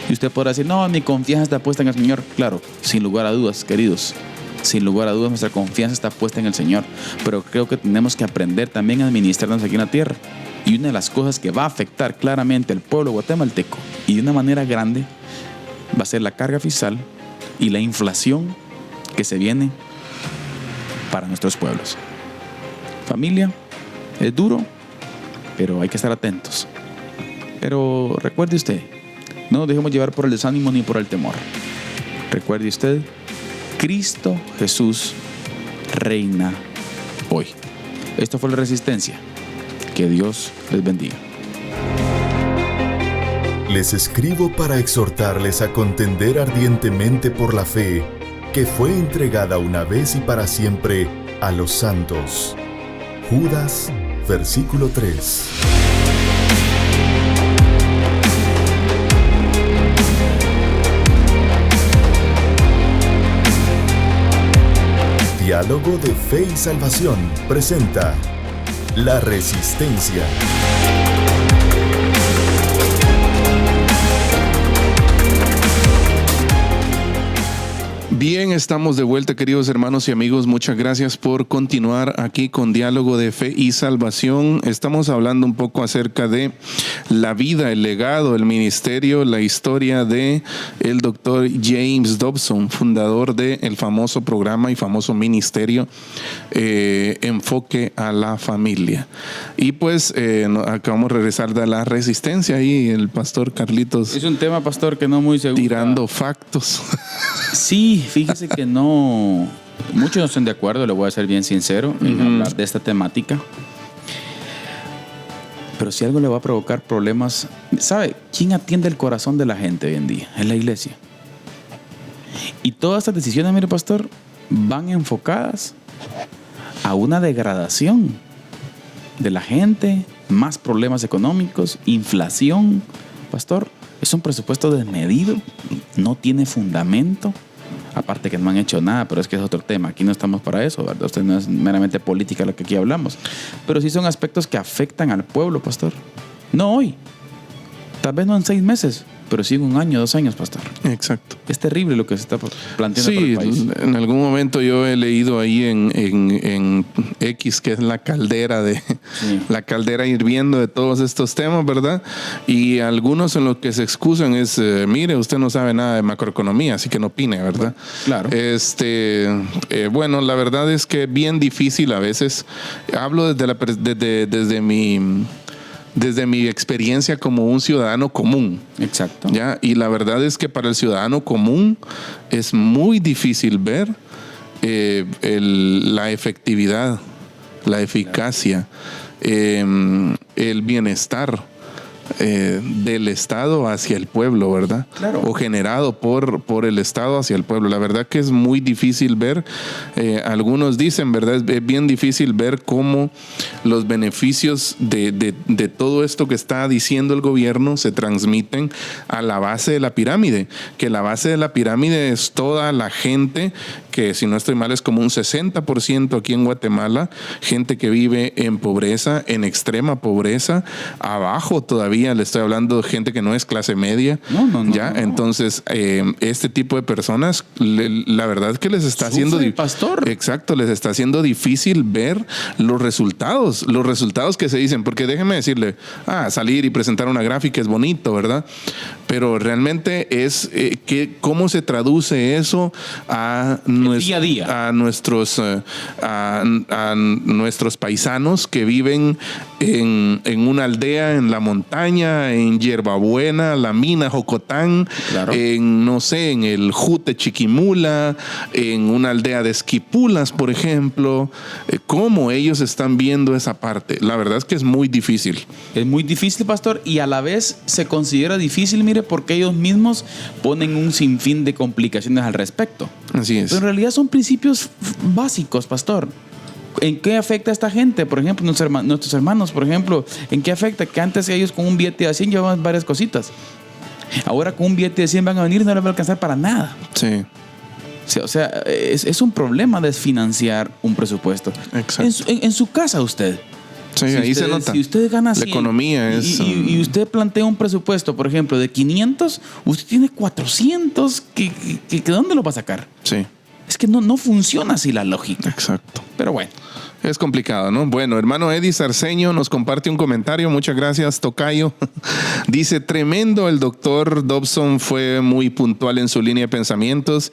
Y usted podrá decir, no, mi confianza está puesta en el Señor. Claro, sin lugar a dudas, queridos, sin lugar a dudas nuestra confianza está puesta en el Señor. Pero creo que tenemos que aprender también a administrarnos aquí en la tierra. Y una de las cosas que va a afectar claramente al pueblo guatemalteco, y de una manera grande, va a ser la carga fiscal y la inflación que se viene para nuestros pueblos. Familia, es duro, pero hay que estar atentos. Pero recuerde usted, no nos dejemos llevar por el desánimo ni por el temor. Recuerde usted, Cristo Jesús reina hoy. Esto fue La Resistencia. Que Dios les bendiga. Les escribo para exhortarles a contender ardientemente por la fe que fue entregada una vez y para siempre a los santos. Judas, versículo 3. Diálogo de Fe y Salvación presenta La Resistencia. Bien, estamos de vuelta, queridos hermanos y amigos. Muchas gracias por continuar aquí con Diálogo de Fe y Salvación. Estamos hablando un poco acerca de la vida, el legado, el ministerio, la historia de el doctor James Dobson, fundador del famoso programa y famoso ministerio Enfoque a la Familia. Y pues acabamos de regresar de La Resistencia y el pastor Carlitos. Es un tema, pastor, que no muy seguro. Tirando factos. Sí, fíjese que no, muchos no están de acuerdo, le voy a ser bien sincero en hablar de esta temática. Pero si algo le va a provocar problemas, ¿sabe quién atiende el corazón de la gente hoy en día? Es la iglesia. Y todas estas decisiones, mire, pastor, van enfocadas a una degradación de la gente, más problemas económicos, inflación. Pastor, es un presupuesto desmedido, no tiene fundamento. Aparte que no han hecho nada, pero es que es otro tema. Aquí no estamos para eso, ¿verdad? Usted no es meramente política lo que aquí hablamos. Pero sí son aspectos que afectan al pueblo, pastor. No hoy. Tal vez no en 6 meses, pero sí en 1 año, 2 años, pastor. Exacto. Es terrible lo que se está planteando para el país. Sí, en algún momento yo he leído ahí en X, que es la caldera la caldera hirviendo de todos estos temas, ¿verdad? Y algunos en lo que se excusan es, mire, usted no sabe nada de macroeconomía, así que no opine, ¿verdad? Claro. Bueno, la verdad es que es bien difícil a veces. Hablo desde mi experiencia como un ciudadano común. Exacto. ¿Ya? Y la verdad es que para el ciudadano común es muy difícil ver la efectividad, la eficacia, el bienestar del Estado hacia el pueblo, ¿verdad? Claro. O generado por el Estado hacia el pueblo. La verdad que es muy difícil ver, algunos dicen, ¿verdad? Es bien difícil ver cómo los beneficios de todo esto que está diciendo el gobierno se transmiten a la base de la pirámide, que la base de la pirámide es toda la gente que si no estoy mal es como un 60% aquí en Guatemala, gente que vive en pobreza, en extrema pobreza, abajo todavía, le estoy hablando de gente que no es clase media. ¿Ya? Entonces, este tipo de personas, la verdad es que les está haciendo... pastor. Exacto, les está haciendo difícil ver los resultados que se dicen, porque déjeme decirle, salir y presentar una gráfica es bonito, ¿verdad? Pero realmente es cómo se traduce eso a día a día. a nuestros paisanos que viven en una aldea en la montaña, en Hierbabuena, la mina Jocotán, claro, en el Jute Chiquimula, en una aldea de Esquipulas, por ejemplo, cómo ellos están viendo esa parte. La verdad es que es muy difícil. Es muy difícil, pastor, y a la vez se considera difícil, mire, porque ellos mismos ponen un sinfín de complicaciones al respecto. Así es. Pero en realidad son principios básicos, pastor. ¿En qué afecta a esta gente? Por ejemplo, nuestros hermanos, por ejemplo, ¿en qué afecta? Que antes ellos con un billete de 100 llevaban varias cositas. Ahora con un billete de 100 van a venir y no les va a alcanzar para nada. Sí. O sea, es un problema desfinanciar un presupuesto. Exacto. En su casa usted. Sí, ahí se nota. Si usted gana 100 la economía es... y usted plantea un presupuesto, por ejemplo, de 500, usted tiene 400, ¿que ¿dónde lo va a sacar? Sí. Es que no funciona así la lógica. Exacto. Pero bueno. Es complicado, ¿no? Bueno, hermano Eddie Sarceño nos comparte un comentario. Muchas gracias, tocayo. Dice, tremendo, el doctor Dobson fue muy puntual en su línea de pensamientos.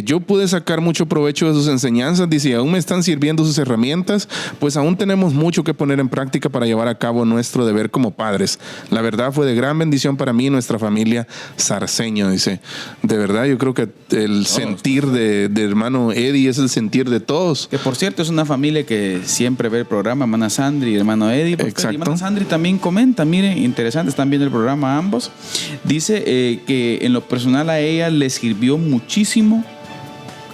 Yo pude sacar mucho provecho de sus enseñanzas. Dice, aún me están sirviendo sus herramientas, pues aún tenemos mucho que poner en práctica para llevar a cabo nuestro deber como padres. La verdad fue de gran bendición para mí y nuestra familia Sarceño, dice. De verdad, yo creo que el sentir de hermano Eddie es el sentir de todos. Que por cierto, es una familia que siempre ve el programa, hermana Sandri y hermano Eddie. Exacto. Y hermana Sandri también comenta, miren, interesante, están viendo el programa ambos. Dice que en lo personal a ella le sirvió muchísimo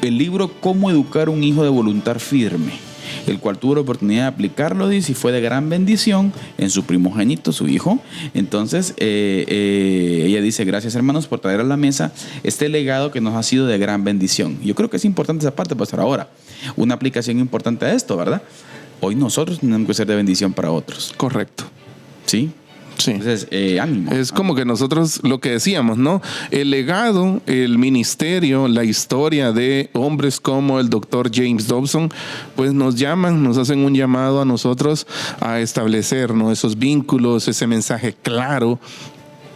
el libro Cómo educar un hijo de voluntad firme, el cual tuvo la oportunidad de aplicarlo, dice, y fue de gran bendición en su primogénito, su hijo. Entonces, ella dice, gracias hermanos por traer a la mesa este legado que nos ha sido de gran bendición. Yo creo que es importante esa parte, pastor. Ahora, una aplicación importante a esto, ¿verdad? Hoy nosotros tenemos que ser de bendición para otros. Correcto. ¿Sí? Sí. Entonces, ánimo. Es como que nosotros, lo que decíamos, ¿no? El legado, el ministerio, la historia de hombres como el doctor James Dobson, pues nos llaman, nos hacen un llamado a nosotros a establecer, ¿no?, esos vínculos, ese mensaje claro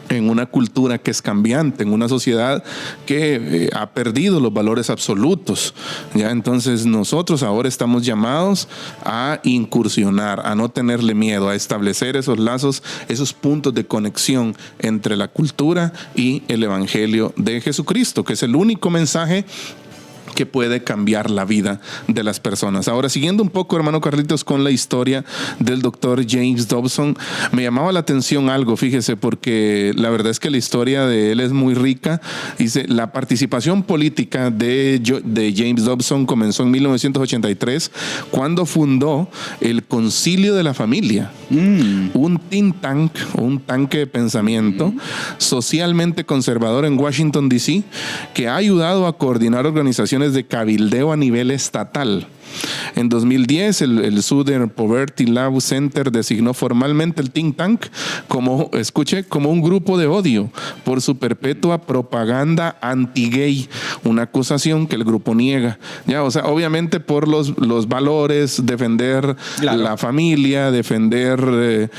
en una cultura que es cambiante, en una sociedad que ha perdido los valores absolutos. ¿Ya? Entonces nosotros ahora estamos llamados a incursionar, a no tenerle miedo, a establecer esos lazos, esos puntos de conexión entre la cultura y el evangelio de Jesucristo, que es el único mensaje que puede cambiar la vida de las personas. Ahora, siguiendo un poco, hermano Carlitos, con la historia del doctor James Dobson, me llamaba la atención algo, fíjese, porque la verdad es que la historia de él es muy rica. Dice, la participación política de James Dobson comenzó en 1983, cuando fundó el Concilio de la Familia, un think tank o un tanque de pensamiento socialmente conservador en Washington, D.C., que ha ayudado a coordinar organizaciones de cabildeo a nivel estatal. En 2010, el Southern Poverty Law Center designó formalmente el think tank como un grupo de odio por su perpetua propaganda anti-gay, una acusación que el grupo niega. Ya, o sea, obviamente por los valores, defender la familia, defender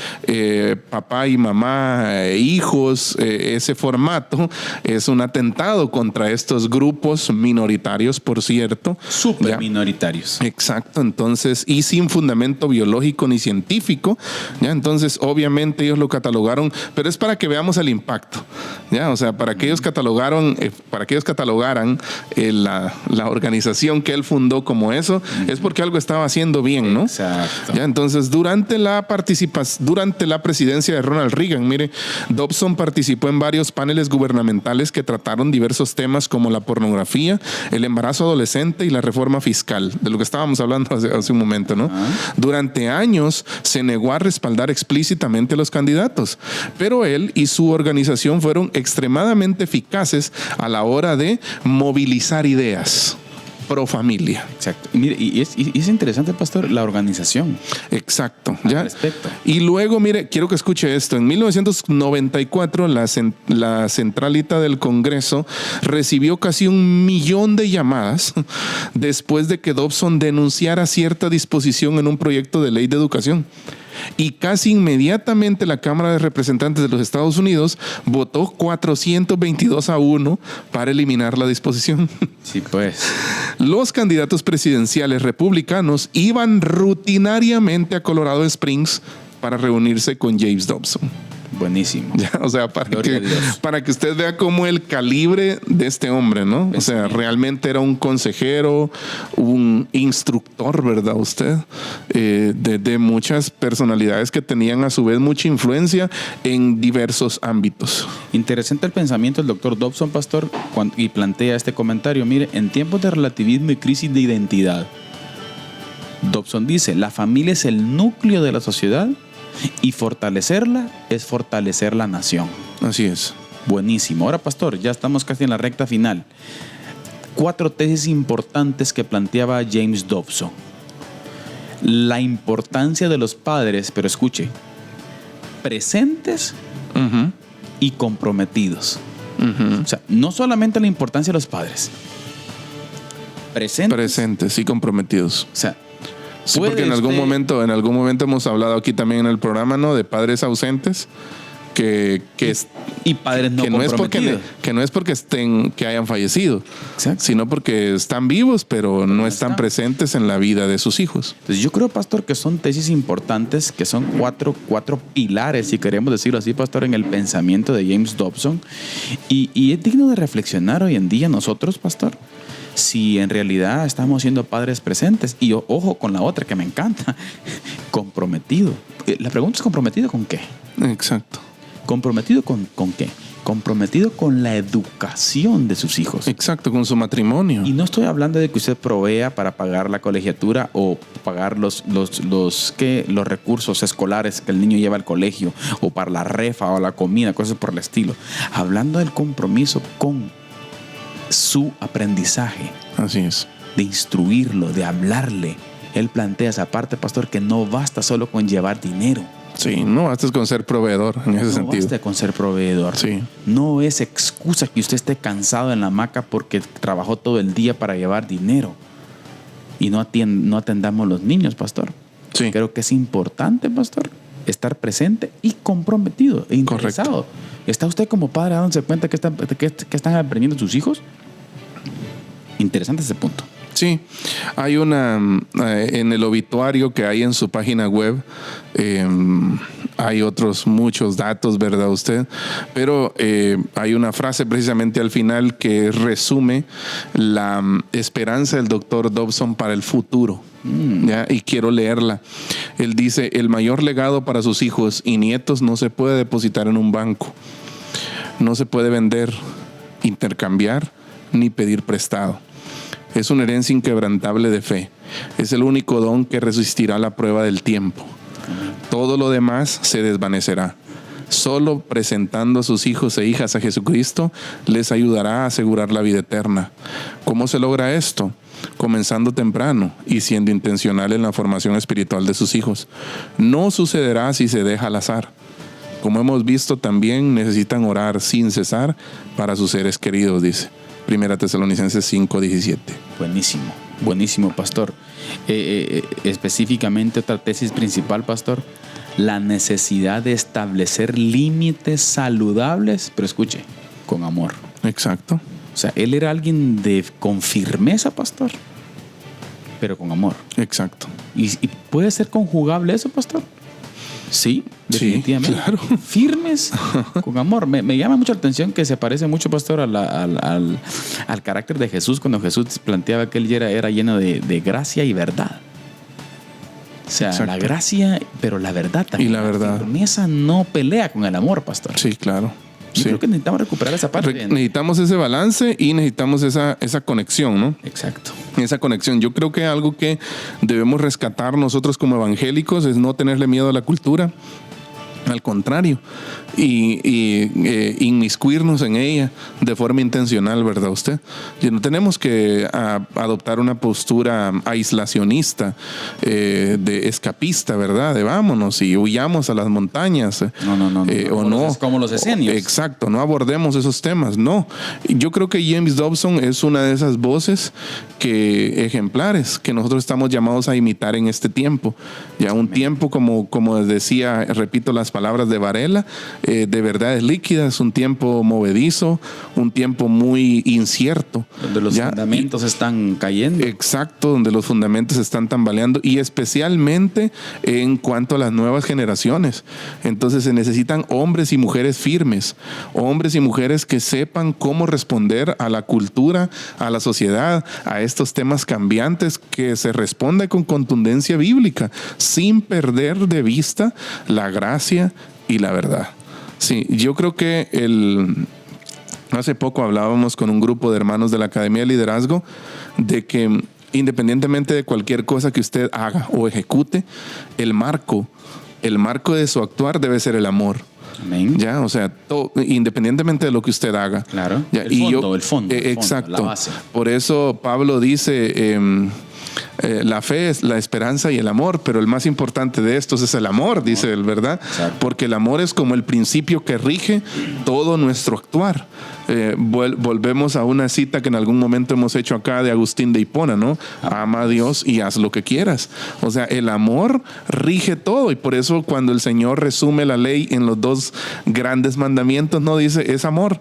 papá y mamá, hijos, ese formato es un atentado contra estos grupos minoritarios, por cierto. Súper minoritarios. Exacto, entonces, y sin fundamento biológico ni científico, ¿ya? Entonces, obviamente ellos lo catalogaron, pero es para que veamos el impacto, ¿ya? O sea, para que ellos catalogaran la organización que él fundó como eso, es porque algo estaba haciendo bien, ¿no? Exacto. ¿Ya? Entonces, durante la presidencia de Ronald Reagan, mire, Dobson participó en varios paneles gubernamentales que trataron diversos temas como la pornografía, el embarazo adolescente y la reforma fiscal, de lo que estábamos hablando hace un momento, ¿no? Durante años se negó a respaldar explícitamente a los candidatos, pero él y su organización fueron extremadamente eficaces a la hora de movilizar ideas. pro familia. Exacto. Y mire, y es interesante, pastor, la organización. Exacto. Al ¿ya? respecto. Y luego, mire, quiero que escuche esto. En 1994, la centralita del Congreso recibió casi 1 millón de llamadas después de que Dobson denunciara cierta disposición en un proyecto de ley de educación. Y casi inmediatamente la Cámara de Representantes de los Estados Unidos votó 422-1 para eliminar la disposición. Sí, pues. Los candidatos presidenciales republicanos iban rutinariamente a Colorado Springs para reunirse con James Dobson. Buenísimo. Ya, o sea, para que usted vea cómo el calibre de este hombre, ¿no? O sea, realmente era un consejero, un instructor, ¿verdad? Usted, de muchas personalidades que tenían a su vez mucha influencia en diversos ámbitos. Interesante el pensamiento del doctor Dobson, pastor, y plantea este comentario. Mire, en tiempos de relativismo y crisis de identidad, Dobson dice, la familia es el núcleo de la sociedad y fortalecerla es fortalecer la nación. Así es. Buenísimo. Ahora, pastor, ya estamos casi en la recta final. 4 tesis importantes que planteaba James Dobson. La importancia de los padres, pero escuche, presentes y comprometidos. O sea, no solamente la importancia de los padres, presentes y comprometidos. O sea, sí, porque en algún momento hemos hablado aquí también en el programa, ¿no? De padres ausentes y padres no comprometidos. Que no es porque que hayan fallecido, exacto, sino porque están vivos, pero no están presentes en la vida de sus hijos. Entonces yo creo, pastor, que son tesis importantes, que son cuatro pilares, si queremos decirlo así, pastor, en el pensamiento de James Dobson. Y es digno de reflexionar hoy en día nosotros, pastor, si en realidad estamos siendo padres presentes. Y ojo con la otra que me encanta, comprometido. La pregunta es, ¿comprometido con qué? Exacto. ¿Comprometido con qué? Comprometido con la educación de sus hijos. Exacto, con su matrimonio. Y no estoy hablando de que usted provea para pagar la colegiatura o pagar los recursos escolares que el niño lleva al colegio, o para la refa o la comida, cosas por el estilo. Hablando del compromiso con su aprendizaje. Así es. De instruirlo, de hablarle. Él plantea esa parte, pastor, que no basta solo con llevar dinero. Sí, no basta con ser proveedor en ese sentido. No basta con ser proveedor. Sí. No es excusa que usted esté cansado en la hamaca porque trabajó todo el día para llevar dinero y no atendamos los niños, pastor. Sí. Creo que es importante, pastor, estar presente y comprometido e interesado. Correcto. ¿Está usted como padre dándose cuenta que están aprendiendo sus hijos? Interesante ese punto. Sí, hay en el obituario que hay en su página web, hay otros muchos datos, ¿verdad usted? Pero hay una frase precisamente al final que resume la esperanza del doctor Dobson para el futuro. ¿Ya? Y quiero leerla. Él dice: el mayor legado para sus hijos y nietos no se puede depositar en un banco, no se puede vender, intercambiar ni pedir prestado. Es una herencia inquebrantable de fe. Es el único don que resistirá la prueba del tiempo. Todo lo demás se desvanecerá. Solo presentando a sus hijos e hijas a Jesucristo les ayudará a asegurar la vida eterna. ¿Cómo se logra esto? Comenzando temprano y siendo intencional en la formación espiritual de sus hijos. No sucederá si se deja al azar. Como hemos visto, también necesitan orar sin cesar para sus seres queridos, dice. 1 Tesalonicenses 5:17. Buenísimo, buenísimo, pastor. Específicamente otra tesis principal, pastor, la necesidad de establecer límites saludables, pero escuche, con amor. Exacto. O sea, él era alguien con firmeza, pastor, pero con amor. Exacto. ¿Y puede ser conjugable eso, pastor? Sí, definitivamente. Sí, claro. Firmes, con amor. Me llama mucho la atención que se parece mucho, pastor, al carácter de Jesús, cuando Jesús planteaba que él era lleno de gracia y verdad. O sea, exacto, la gracia, pero la verdad también. Y la verdad. La firmeza no pelea con el amor, pastor. Sí, claro. Yo creo que necesitamos recuperar esa parte. Necesitamos ese balance y necesitamos esa conexión, ¿no? Exacto. Esa conexión. Yo creo que algo que debemos rescatar nosotros como evangélicos es no tenerle miedo a la cultura. Al contrario, y inmiscuirnos en ella de forma intencional, ¿verdad usted? Y no tenemos que adoptar una postura aislacionista, de escapista, ¿verdad? De vámonos y huyamos a las montañas. No. Como los esenios. Exacto, no abordemos esos temas, no. Yo creo que James Dobson es una de esas voces ejemplares que nosotros estamos llamados a imitar en este tiempo. Ya un tiempo, como decía, repito las palabras de Varela, de verdades líquidas, un tiempo movedizo, un tiempo muy incierto. Donde los fundamentos están cayendo. Exacto, donde los fundamentos están tambaleando, y especialmente en cuanto a las nuevas generaciones. Entonces se necesitan hombres y mujeres firmes, hombres y mujeres que sepan cómo responder a la cultura, a la sociedad, a estos temas cambiantes, que se responda con contundencia bíblica, sin perder de vista la gracia y la verdad. Sí, yo creo que hace poco hablábamos con un grupo de hermanos de la Academia de Liderazgo de que independientemente de cualquier cosa que usted haga o ejecute, el marco de su actuar debe ser el amor. Amén. Ya, o sea, independientemente de lo que usted haga. Claro. Ya, el fondo, exacto. la base. Por eso Pablo dice, la fe es la esperanza y el amor, pero el más importante de estos es el amor, dice él, ¿verdad? Exacto. Porque el amor es como el principio que rige todo nuestro actuar. Volvemos a una cita que en algún momento hemos hecho acá de Agustín de Hipona, ¿no? Ama a Dios y haz lo que quieras. O sea, el amor rige todo, y por eso cuando el Señor resume la ley en los 2 grandes mandamientos, no dice es amor.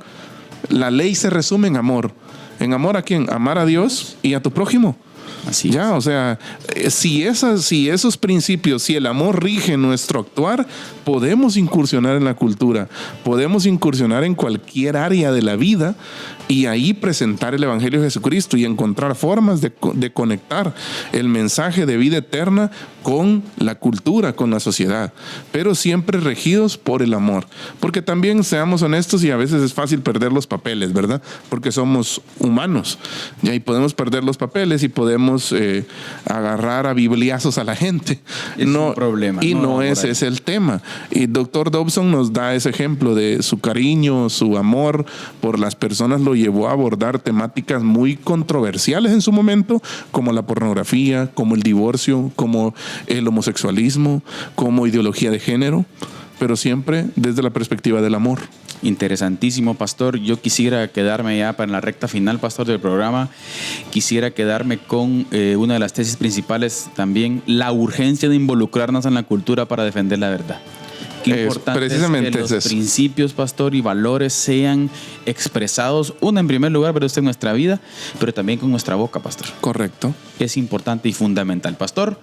La ley se resume en amor. ¿En amor a quién? Amar a Dios y a tu prójimo. Así ya, o sea, si esos principios, si el amor rige nuestro actuar, podemos incursionar en la cultura, podemos incursionar en cualquier área de la vida y ahí presentar el Evangelio de Jesucristo y encontrar formas de conectar el mensaje de vida eterna con la cultura, con la sociedad, pero siempre regidos por el amor. Porque también, seamos honestos, y a veces es fácil perder los papeles, ¿verdad? Porque somos humanos, ¿ya? Y podemos perder los papeles y podemos agarrar a bibliazos a la gente. Es un problema. Y no ese es el tema. Y el Dr. Dobson nos da ese ejemplo de su cariño, su amor por las personas lo llevó a abordar temáticas muy controversiales en su momento, como la pornografía, como el divorcio, como el homosexualismo, como ideología de género, pero siempre desde la perspectiva del amor. Interesantísimo, pastor. Yo quisiera quedarme ya para la recta final, pastor, del programa. Quisiera quedarme con una de las tesis principales también, la urgencia de involucrarnos en la cultura para defender la verdad. Qué importante es que los principios, pastor, y valores sean expresados, en primer lugar, pero en nuestra vida, pero también con nuestra boca, pastor. Correcto. Es importante y fundamental. Pastor,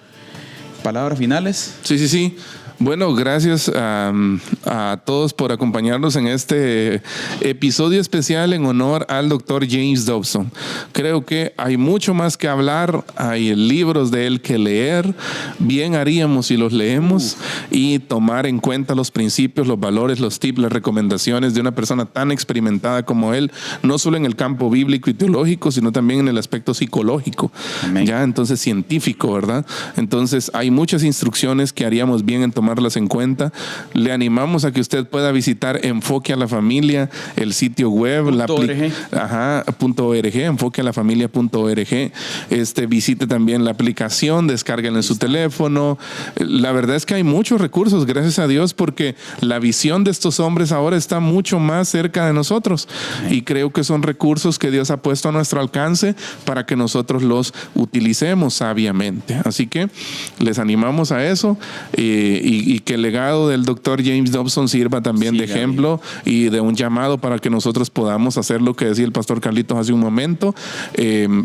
palabras finales. Sí. Bueno, gracias a todos por acompañarnos en este episodio especial en honor al Dr. James Dobson. Creo que hay mucho más que hablar, hay libros de él que leer. Bien haríamos si los leemos y tomar en cuenta los principios, los valores, los tips, las recomendaciones de una persona tan experimentada como él, no solo en el campo bíblico y teológico, sino también en el aspecto psicológico. Amén. Ya, entonces científico, ¿verdad? Entonces hay muchas instrucciones que haríamos bien en tomarlas en cuenta. Le animamos a que usted pueda visitar Enfoque a la Familia, el sitio web, .org, enfoquealafamilia.org. Visite también la aplicación, descárguenla en su teléfono. La verdad es que hay muchos recursos, gracias a Dios, porque la visión de estos hombres ahora está mucho más cerca de nosotros. Y creo que son recursos que Dios ha puesto a nuestro alcance para que nosotros los utilicemos sabiamente. Así que les animamos a eso, y que el legado del Dr. James Dobson sirva también de ejemplo y de un llamado para que nosotros podamos hacer lo que decía el pastor Carlitos hace un momento,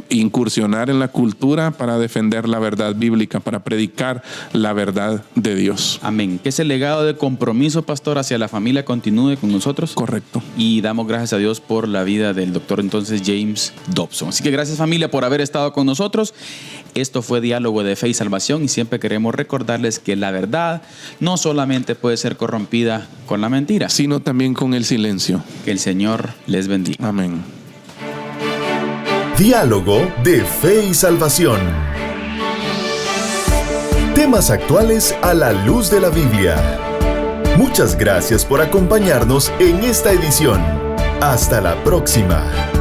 incursionar en la cultura para defender la verdad bíblica, para predicar la verdad de Dios. Amén. Que ese legado de compromiso, pastor, hacia la familia continúe con nosotros. Correcto. Y damos gracias a Dios por la vida del doctor entonces James Dobson. Así que gracias, familia, por haber estado con nosotros. Esto fue Diálogo de Fe y Salvación, y siempre queremos recordarles que la verdad no solamente puede ser corrompida con la mentira, sino también con el silencio. Que el Señor les bendiga. Amén. Diálogo de Fe y Salvación. Temas actuales a la luz de la Biblia. Muchas gracias por acompañarnos en esta edición. Hasta la próxima.